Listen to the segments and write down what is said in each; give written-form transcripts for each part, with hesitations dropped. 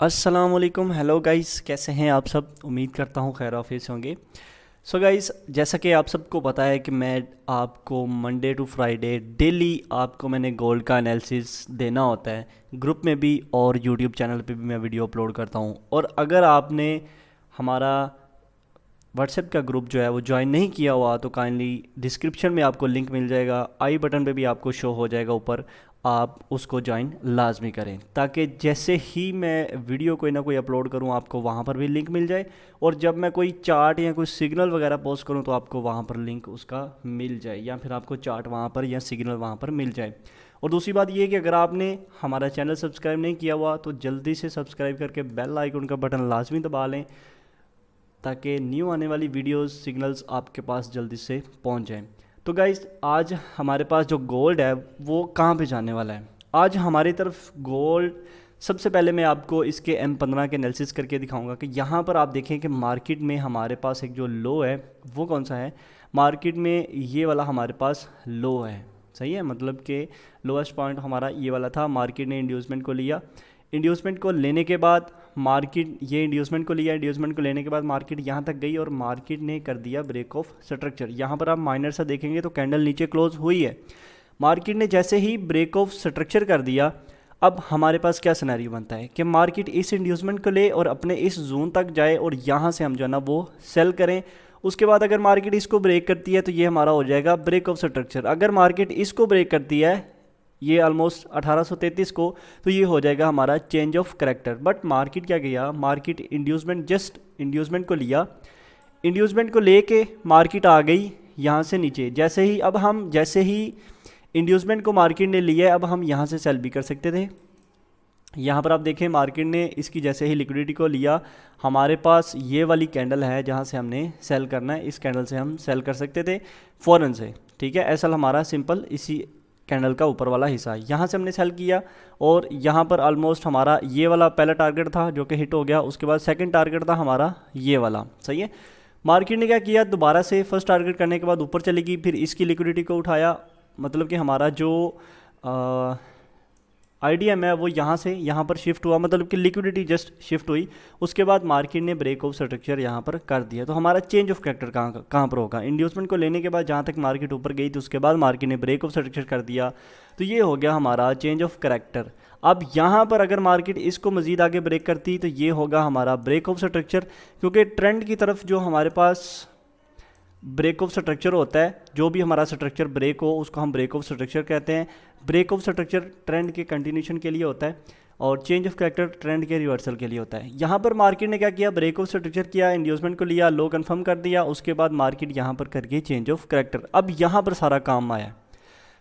अस्सलामुअलैकुम। Hello guys, कैसे हैं आप सब? उम्मीद करता हूँ खैर ऑफिस होंगे। सो गाइस, जैसा कि आप सबको पता है कि मैं आपको मंडे टू फ्राइडे डेली आपको मैंने गोल्ड का एनालिसिस देना होता है। ग्रुप में भी और यूट्यूब चैनल पे भी मैं वीडियो अपलोड करता हूँ। और अगर आपने हमारा व्हाट्सएप का ग्रुप जो है वो ज्वाइन नहीं किया हुआ तो काइंडली डिस्क्रिप्शन में आपको लिंक मिल जाएगा, आई बटन पे भी आपको शो हो जाएगा ऊपर। आप उसको ज्वाइन लाजमी करें ताकि जैसे ही मैं वीडियो कोई ना कोई अपलोड करूं आपको वहां पर भी लिंक मिल जाए। और जब मैं कोई चार्ट या कोई सिग्नल वगैरह पोस्ट करूं तो आपको वहां पर लिंक उसका मिल जाए, या फिर आपको चार्ट वहां पर या सिग्नल वहां पर मिल जाए। और दूसरी बात ये है कि अगर आपने हमारा चैनल सब्सक्राइब नहीं किया हुआ तो जल्दी से सब्सक्राइब करके बेल आइकन का बटन लाजमी दबा लें ताकि न्यू आने वाली वीडियोस सिग्नल्स आपके पास जल्दी से पहुंच जाएं। तो गाइस, आज हमारे पास जो गोल्ड है वो कहाँ पे जाने वाला है? आज हमारी तरफ गोल्ड, सबसे पहले मैं आपको इसके M15 के एनालिसिस करके दिखाऊंगा कि यहाँ पर आप देखें कि मार्केट में हमारे पास एक जो लो है वो कौन सा है। मार्केट में ये वाला हमारे पास लो है, सही है। मतलब कि लोएस्ट पॉइंट हमारा ये वाला था। मार्केट ने इंड्यूसमेंट को लिया, इंड्यूसमेंट को लेने के बाद मार्केट ये इंड्यूसमेंट को लिया, इंड्यूसमेंट को लेने के बाद मार्केट यहाँ तक गई और मार्केट ने कर दिया ब्रेक ऑफ स्ट्रक्चर। यहाँ पर आप माइनर सा देखेंगे तो कैंडल नीचे क्लोज हुई है। मार्केट ने जैसे ही ब्रेक ऑफ स्ट्रक्चर कर दिया, अब हमारे पास क्या सिनेरियो बनता है कि मार्केट इस इंड्यूसमेंट को ले और अपने इस जोन तक जाए और यहाँ से हम जो है ना वो सेल करें। उसके बाद अगर मार्केट इसको ब्रेक करती है तो ये हमारा हो जाएगा ब्रेक ऑफ स्ट्रक्चर। अगर मार्केट इसको ब्रेक करती है, ये ऑलमोस्ट 1833 को, तो ये हो जाएगा हमारा change of character. But market क्या किया, मार्केट इंड्यूसमेंट जस्ट इंड्यूसमेंट को लिया, इंड्यूसमेंट को लेके मार्केट आ गई यहाँ से नीचे। जैसे ही इंड्यूसमेंट को मार्केट ने लिया, अब हम यहाँ से सेल भी कर सकते थे। यहाँ पर आप देखें मार्केट ने इसकी जैसे ही लिक्विडिटी को लिया, हमारे पास ये वाली कैंडल है जहाँ से हमने सेल करना है। इस कैंडल से हम सेल कर सकते थे फ़ौरन से, ठीक है। ऐसा हमारा सिंपल इसी कैंडल का ऊपर वाला हिस्सा यहाँ से हमने सेल किया और यहाँ पर ऑलमोस्ट हमारा ये वाला पहला टारगेट था जो कि हिट हो गया। उसके बाद सेकंड टारगेट था हमारा ये वाला, सही है। मार्केट ने क्या किया, दोबारा से फर्स्ट टारगेट करने के बाद ऊपर चलेगी, फिर इसकी लिक्विडिटी को उठाया। मतलब कि हमारा जो आईडीएम है वो यहाँ से यहाँ पर शिफ्ट हुआ, मतलब कि लिक्विडिटी जस्ट शिफ्ट हुई। उसके बाद मार्केट ने ब्रेक ऑफ स्ट्रक्चर यहाँ पर कर दिया। तो हमारा चेंज ऑफ कैरेक्टर कहाँ पर होगा, इंड्यूसमेंट को लेने के बाद जहाँ तक मार्केट ऊपर गई तो उसके बाद मार्केट ने ब्रेक ऑफ स्ट्रक्चर कर दिया। तो ये हो गया हमारा चेंज ऑफ कैरेक्टर। अब यहाँ पर अगर मार्केट इसको मज़ीद आगे ब्रेक करती तो ये होगा हमारा ब्रेक ऑफ स्ट्रक्चर, क्योंकि ट्रेंड की तरफ जो हमारे पास ब्रेक ऑफ स्ट्रक्चर होता है, जो भी हमारा स्ट्रक्चर ब्रेक हो उसको हम ब्रेक ऑफ स्ट्रक्चर कहते हैं। ब्रेक ऑफ स्ट्रक्चर ट्रेंड के कंटिन्यूशन के लिए होता है और चेंज ऑफ कैरेक्टर ट्रेंड के रिवर्सल के लिए होता है। यहाँ पर मार्केट ने क्या किया, ब्रेक ऑफ स्ट्रक्चर किया, इंड्यूसमेंट को लिया, लो कंफर्म कर दिया, उसके बाद मार्केट यहाँ पर करके चेंज ऑफ कैरेक्टर। अब यहाँ पर सारा काम आया,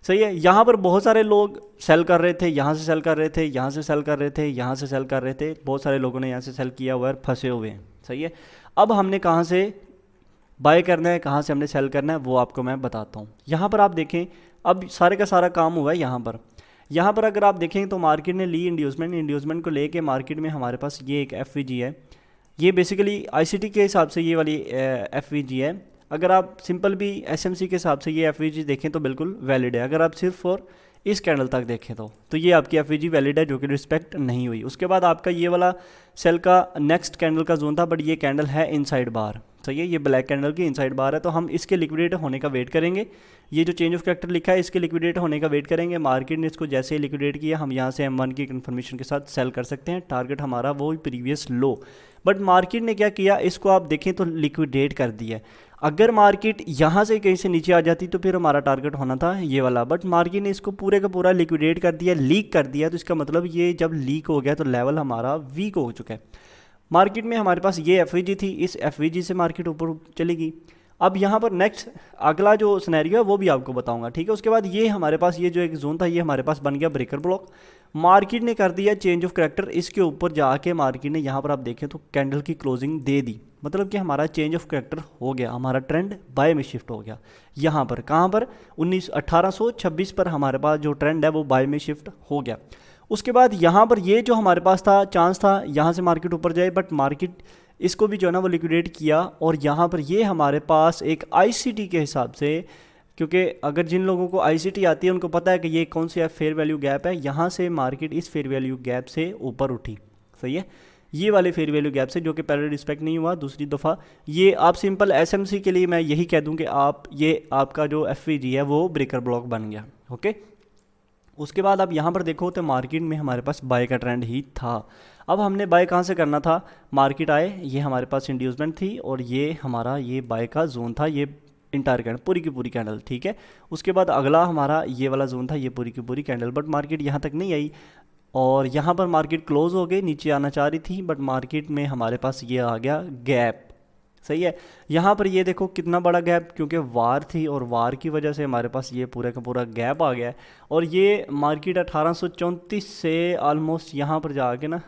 सही है। यहाँ पर बहुत सारे लोग सेल कर रहे थे, यहाँ से सेल कर रहे थे, यहाँ से सेल कर रहे थे, यहाँ से सेल कर रहे थे। बहुत सारे लोगों ने यहाँ से सेल किया हुआ है, फंसे हुए हैं, सही है। अब हमने कहाँ से बाय करना है, कहाँ से हमने सेल करना है, वो आपको मैं बताता हूँ। यहाँ पर आप देखें, अब सारे का सारा काम हुआ है यहाँ पर अगर आप देखें तो मार्केट ने ली इंड्यूसमेंट को लेके मार्केट में हमारे पास ये एक एफवीजी है। ये बेसिकली आईसीटी के हिसाब से ये वाली एफवीजी है। अगर आप सिंपल भी एसएमसी के हिसाब से ये एफवीजी देखें तो बिल्कुल वैलिड है। अगर आप सिर्फ और इस कैंडल तक देखें तो ये आपकी एफवीजी वैलिड है, जो कि रिस्पेक्ट नहीं हुई। उसके बाद आपका ये वाला सेल का नेक्स्ट कैंडल का जोन था, बट ये कैंडल है इनसाइड बार, सही है। ये ब्लैक कैंडल की इनसाइड बार है, तो हम इसके लिक्विडेट होने का वेट करेंगे। ये जो चेंज ऑफ कैरेक्टर लिखा है इसके लिक्विडेट होने का वेट करेंगे। मार्केट ने इसको जैसे ही लिक्विडेट किया, हम यहाँ से M1 की कंफर्मेशन के साथ सेल कर सकते हैं। टारगेट हमारा वो प्रीवियस लो, बट मार्केट ने क्या किया, इसको आप देखें तो लिक्विडेट कर दिया। अगर मार्केट यहाँ से कहीं से नीचे आ जाती तो फिर हमारा टारगेट होना था ये वाला, बट मार्केट ने इसको पूरे का पूरा लिक्विडेट कर दिया, लीक कर दिया। तो इसका मतलब ये जब लीक हो गया तो लेवल हमारा वीक हो चुका है। मार्केट में हमारे पास ये एफवीजी थी, इस एफवीजी से मार्केट ऊपर चलेगी। अब यहाँ पर नेक्स्ट अगला जो सिनेरियो है वो भी आपको बताऊंगा, ठीक है। उसके बाद ये हमारे पास ये जो एक जोन था ये हमारे पास बन गया ब्रेकर ब्लॉक। मार्केट ने कर दिया चेंज ऑफ कैरेक्टर, इसके ऊपर जाके मार्केट ने यहाँ पर आप देखें तो कैंडल की क्लोजिंग दे दी। मतलब कि हमारा चेंज ऑफ कैरेक्टर हो गया, हमारा ट्रेंड बाय में शिफ्ट हो गया। यहाँ पर कहाँ पर 1826 पर हमारे पास जो ट्रेंड है वो बाय में शिफ्ट हो गया। उसके बाद यहाँ पर ये जो हमारे पास था चांस था यहाँ से मार्केट ऊपर जाए, बट मार्केट इसको भी जो है ना वो लिक्विडेट किया। और यहाँ पर ये हमारे पास एक आईसीटी के हिसाब से, क्योंकि अगर जिन लोगों को आईसीटी आती है उनको पता है कि ये कौन सी फेयर वैल्यू गैप है, यहाँ से मार्केट इस फेयर वैल्यू गैप से ऊपर उठी, सही है। ये वाले फेयर वैल्यू गैप से, जो कि पहले रिस्पेक्ट नहीं हुआ दूसरी दफ़ा। ये आप सिंपल एसएमसी के लिए मैं यही कह दूं कि आप ये आपका जो एफवीजी है वो ब्रेकर ब्लॉक बन गया। ओके, उसके बाद आप यहाँ पर देखो तो मार्केट में हमारे पास बाय का ट्रेंड ही था। अब हमने बाय कहाँ से करना था, मार्केट आए, ये हमारे पास इंड्यूसमेंट थी और ये हमारा ये बाय का जोन था, ये इंटायर कैंडल पूरी की पूरी कैंडल, ठीक है। उसके बाद अगला हमारा ये वाला जोन था, ये पूरी की पूरी कैंडल, बट मार्केट यहाँ तक नहीं आई और यहाँ पर मार्केट क्लोज हो गई, नीचे आना चाह रही थी, बट मार्केट में हमारे पास ये आ गया गैप। सही है, यहाँ पर ये देखो कितना बड़ा गैप, क्योंकि वार थी और वार की वजह से हमारे पास ये पूरा का पूरा गैप आ गया है। और ये मार्केट 1834 से ऑलमोस्ट यहाँ पर जाके ना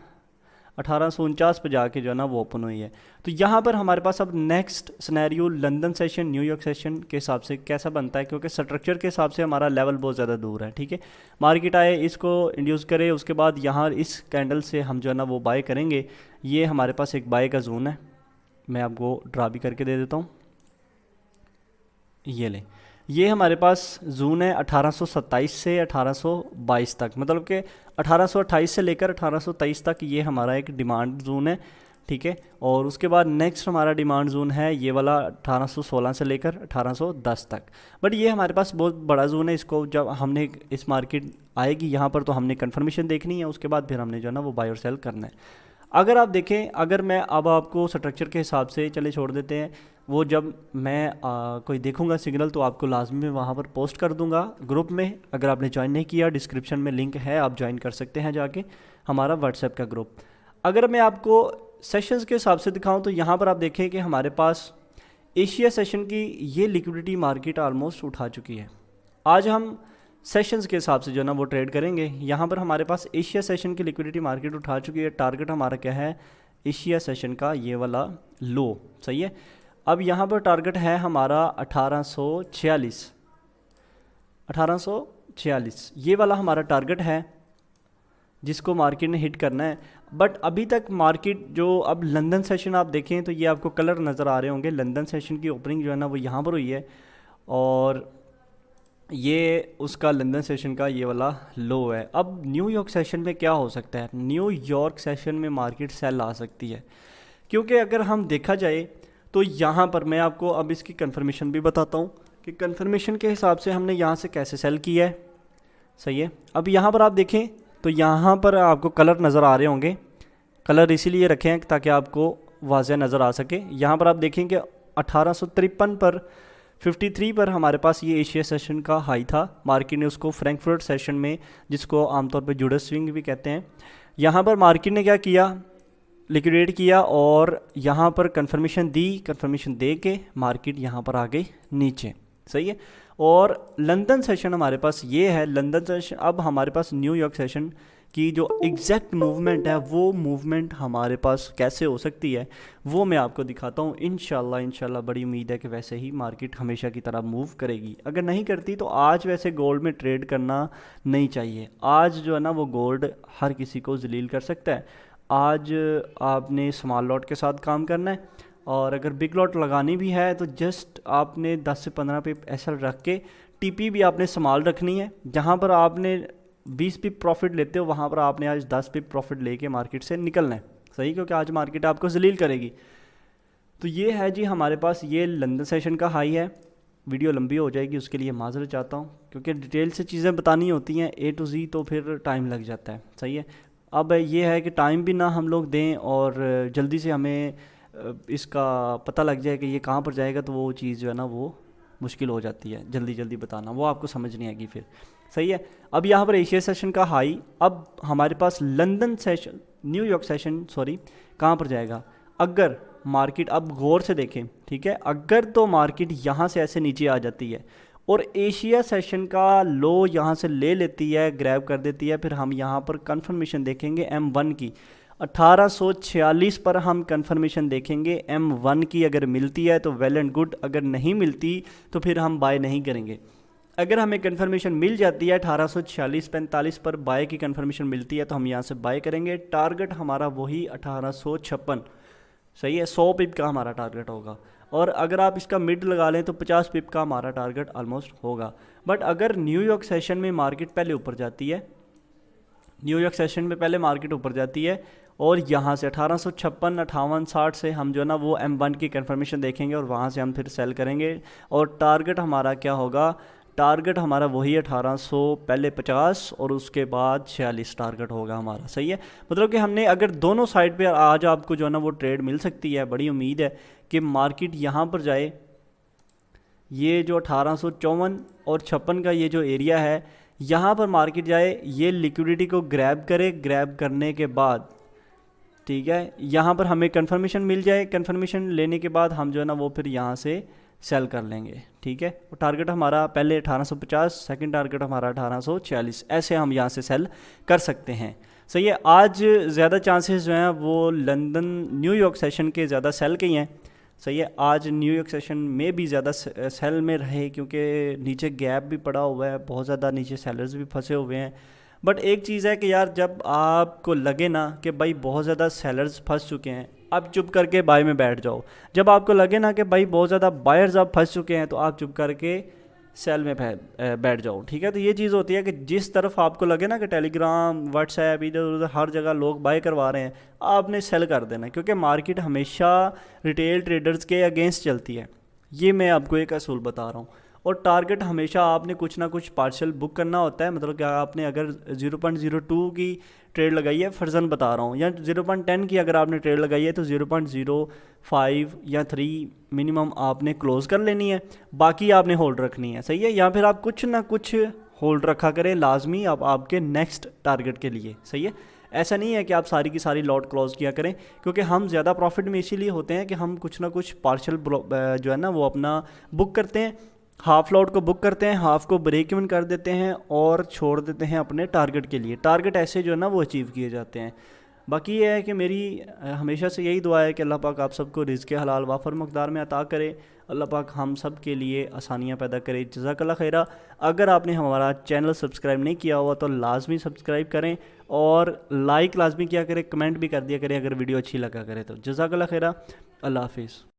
1849 पे जाके जो है ना वो ओपन हुई है। तो यहाँ पर हमारे पास अब next scenario London session New York session के हिसाब से कैसा बनता है, क्योंकि स्ट्रक्चर के हिसाब से हमारा लेवल बहुत ज़्यादा दूर है, ठीक है। मार्केट आए, इसको इंड्यूस करे, उसके बाद यहाँ इस कैंडल से हम जो है ना वो बाय करेंगे। ये हमारे पास एक बाय का जोन है, मैं आपको ड्रा भी करके दे देता हूँ, ये ले, ये हमारे पास जून है 1827 से 1822 तक, मतलब कि 1828 से लेकर 1823 तक ये हमारा एक डिमांड जोन है, ठीक है। और उसके बाद नेक्स्ट हमारा डिमांड जोन है ये वाला 1816 से लेकर 1810 तक। बट ये हमारे पास बहुत बड़ा जोन है, इसको जब हमने इस मार्केट आएगी यहाँ पर तो हमने कन्फर्मेशन देखनी है, उसके बाद फिर हमने जो है ना वो बाय और सेल करना है। अगर आप देखें, अगर मैं अब आपको स्ट्रक्चर के हिसाब से चले छोड़ देते हैं, वो जब मैं कोई देखूंगा सिग्नल तो आपको लाजमी में वहाँ पर पोस्ट कर दूंगा ग्रुप में। अगर आपने ज्वाइन नहीं किया, डिस्क्रिप्शन में लिंक है, आप ज्वाइन कर सकते हैं जाके, हमारा व्हाट्सएप का ग्रुप। अगर मैं आपको सेशंस के हिसाब से दिखाऊं तो यहाँ पर आप देखें कि हमारे पास एशिया सेशन की ये लिक्विडिटी मार्केट ऑलमोस्ट उठा चुकी है। आज हम सेशंस के हिसाब से जो है ना वो ट्रेड करेंगे। यहाँ पर हमारे पास एशिया सेशन की लिक्विडिटी मार्केट उठा चुकी है। टारगेट हमारा क्या है, एशिया सेशन का ये वाला लो, सही है। अब यहाँ पर टारगेट है हमारा 1846, ये वाला हमारा टारगेट है जिसको मार्केट ने हिट करना है। बट अभी तक मार्केट जो, अब लंदन सेशन आप देखें तो ये आपको कलर नज़र आ रहे होंगे, लंदन सेशन की ओपनिंग जो है ना वो यहाँ पर हुई है और ये उसका लंदन सेशन का ये वाला लो है। अब न्यूयॉर्क सेशन में क्या हो सकता है, न्यूयॉर्क सेशन में मार्केट सेल आ सकती है, क्योंकि अगर हम देखा जाए तो यहाँ पर मैं आपको अब इसकी कंफर्मेशन भी बताता हूँ कि कंफर्मेशन के हिसाब से हमने यहाँ से कैसे सेल किया है, सही है। अब यहाँ पर आप देखें तो यहाँ पर आपको कलर नज़र आ रहे होंगे, कलर इसीलिए रखे हैं ताकि आपको वाज़ेह नज़र आ सके। यहाँ पर आप देखें कि 1853 पर 53 पर हमारे पास ये एशिया सेशन का हाई था, मार्केट ने उसको फ्रैंकफर्ट सेशन में, जिसको आमतौर पर जुडस स्विंग भी कहते हैं, यहाँ पर मार्केट ने क्या किया, लिक्विडेट किया और यहाँ पर कंफर्मेशन दी, कंफर्मेशन दे के मार्केट यहाँ पर आ गई नीचे, सही है। और लंदन सेशन हमारे पास ये है, लंदन सेशन। अब हमारे पास न्यूयॉर्क सेशन की जो एग्जैक्ट मूवमेंट है, वो मूवमेंट हमारे पास कैसे हो सकती है वो मैं आपको दिखाता हूँ। इंशाल्लाह बड़ी उम्मीद है कि वैसे ही मार्केट हमेशा की तरह मूव करेगी। अगर नहीं करती तो आज वैसे गोल्ड में ट्रेड करना नहीं चाहिए। आज जो है ना वो गोल्ड हर किसी को जलील कर सकता है। आज आपने स्मॉल लॉट के साथ काम करना है और अगर बिग लॉट लगानी भी है तो जस्ट आपने 10 से 15 पिप एसएल रख के, टीपी भी आपने स्मॉल रखनी है। जहाँ पर आपने 20 पिप प्रॉफिट लेते हो वहाँ पर आपने आज 10 पिप प्रॉफिट लेके मार्केट से निकलना है, सही, क्योंकि आज मार्केट आपको जलील करेगी। तो ये है जी हमारे पास ये लंदन सेशन का हाई है। वीडियो लंबी हो जाएगी, उसके लिए माजरत चाहता हूँ, क्योंकि डिटेल से चीज़ें बतानी होती हैं A to Z, तो फिर टाइम लग जाता है, सही है। अब ये है कि टाइम भी ना हम लोग दें और जल्दी से हमें इसका पता लग जाए कि ये कहाँ पर जाएगा, तो वो चीज़ जो है ना वो मुश्किल हो जाती है जल्दी बताना, वो आपको समझ नहीं आएगी फिर, सही है। अब यहाँ पर एशिया सेशन का हाई, अब हमारे पास London session, New York session sorry, कहाँ पर जाएगा। अगर मार्केट, अब गौर से देखें, ठीक है, अगर तो मार्केट यहाँ से ऐसे नीचे आ जाती है और एशिया सेशन का लो यहाँ से ले लेती है, ग्रैब कर देती है, फिर हम यहाँ पर कंफर्मेशन देखेंगे M1 की 1846 पर हम कंफर्मेशन देखेंगे M1 की। अगर मिलती है तो वेल एंड गुड, अगर नहीं मिलती तो फिर हम बाय नहीं करेंगे। अगर हमें कंफर्मेशन मिल जाती है 1846-45 पर बाय की कंफर्मेशन मिलती है तो हम यहाँ से बाय करेंगे। टारगेट हमारा वही 1856, सही है, 100 पिप का हमारा टारगेट होगा। और अगर आप इसका मिड लगा लें तो 50 पिप का हमारा टारगेट ऑलमोस्ट होगा। बट अगर न्यूयॉर्क सेशन में मार्केट पहले ऊपर जाती है, न्यूयॉर्क सेशन में पहले मार्केट ऊपर जाती है और यहाँ से 1856, 58, 60 से हम जो है ना वो M1 की कंफर्मेशन देखेंगे और वहाँ से हम फिर सेल करेंगे। और टारगेट हमारा क्या होगा, टारगेट हमारा वही 1800, पहले 50 और उसके बाद 46 टारगेट होगा हमारा। सही है, मतलब कि हमने अगर दोनों साइड पे आज आपको जो है ना वो ट्रेड मिल सकती है। बड़ी उम्मीद है कि मार्केट यहाँ पर जाए, ये जो 1854 और 56 का ये जो एरिया है यहाँ पर मार्केट जाए, ये लिक्विडिटी को ग्रैब करे, ग्रैब करने के बाद ठीक है यहाँ पर हमें कंफर्मेशन मिल जाए, कंफर्मेशन लेने के बाद हम जो है ना वो फिर यहाँ से सेल कर लेंगे। ठीक है, और टारगेट हमारा पहले 1850, सेकंड टारगेट हमारा 1846, ऐसे हम यहाँ से सेल कर सकते हैं। सही है, आज ज़्यादा चांसेस जो हैं वो लंदन न्यूयॉर्क सेशन के ज़्यादा सेल के ही हैं। सही है, आज न्यूयॉर्क सेशन में भी ज़्यादा सेल में रहे क्योंकि नीचे गैप भी पड़ा हुआ है, बहुत ज़्यादा नीचे सेलर्स भी फंसे हुए हैं। बट एक चीज़ है कि यार जब आपको लगे ना कि भाई बहुत ज़्यादा सेलर्स फंस चुके हैं, आप चुप करके बाय में बैठ जाओ। जब आपको लगे ना कि भाई बहुत ज़्यादा बायर्स आप फंस चुके हैं तो आप चुप करके सेल में बैठ जाओ। ठीक है, तो ये चीज़ होती है कि जिस तरफ आपको लगे ना कि टेलीग्राम, व्हाट्सएप, इधर उधर हर जगह लोग बाय करवा रहे हैं, आपने सेल कर देना, क्योंकि मार्केट हमेशा रिटेल ट्रेडर्स के अगेंस्ट चलती है। ये मैं आपको एक असूल बता रहा हूँ। और टारगेट हमेशा आपने कुछ ना कुछ पार्शल बुक करना होता है, मतलब कि आपने अगर 0.02 की ट्रेड लगाई है, फर्जन बता रहा हूँ, या 0.10 की अगर आपने ट्रेड लगाई है तो 0.05 या 3 मिनिमम आपने क्लोज कर लेनी है, बाकी आपने होल्ड रखनी है। सही है, या फिर आप कुछ ना कुछ होल्ड रखा करें लाजमी आपके नेक्स्ट टारगेट के लिए। सही है, ऐसा नहीं है कि आप सारी की सारी लॉट क्लोज किया करें, क्योंकि हम ज़्यादा प्रॉफिट में इसीलिए होते हैं कि हम कुछ ना कुछ पार्शल जो है ना वो अपना बुक करते हैं, हाफ लॉट को बुक करते हैं, हाफ को ब्रेक इवन कर देते हैं और छोड़ देते हैं अपने टारगेट के लिए। टारगेट ऐसे जो है ना वो अचीव किए जाते हैं। बाकी ये है कि मेरी हमेशा से यही दुआ है कि अल्लाह पाक आप सबको रिज़्क़ हलाल वाफर मकदार में अता करे, अल्लाह पाक हम सब के लिए आसानियाँ पैदा करे। जज़ाकल्लाह खैरा। अगर आपने हमारा चैनल सब्सक्राइब नहीं किया हुआ तो लाजमी सब्सक्राइब करें और लाइक लाजमी किया करें, कमेंट भी कर दिया करें अगर वीडियो अच्छी लगा करे तो। जज़ाकल्लाह खैरा, अल्लाह हाफिज़।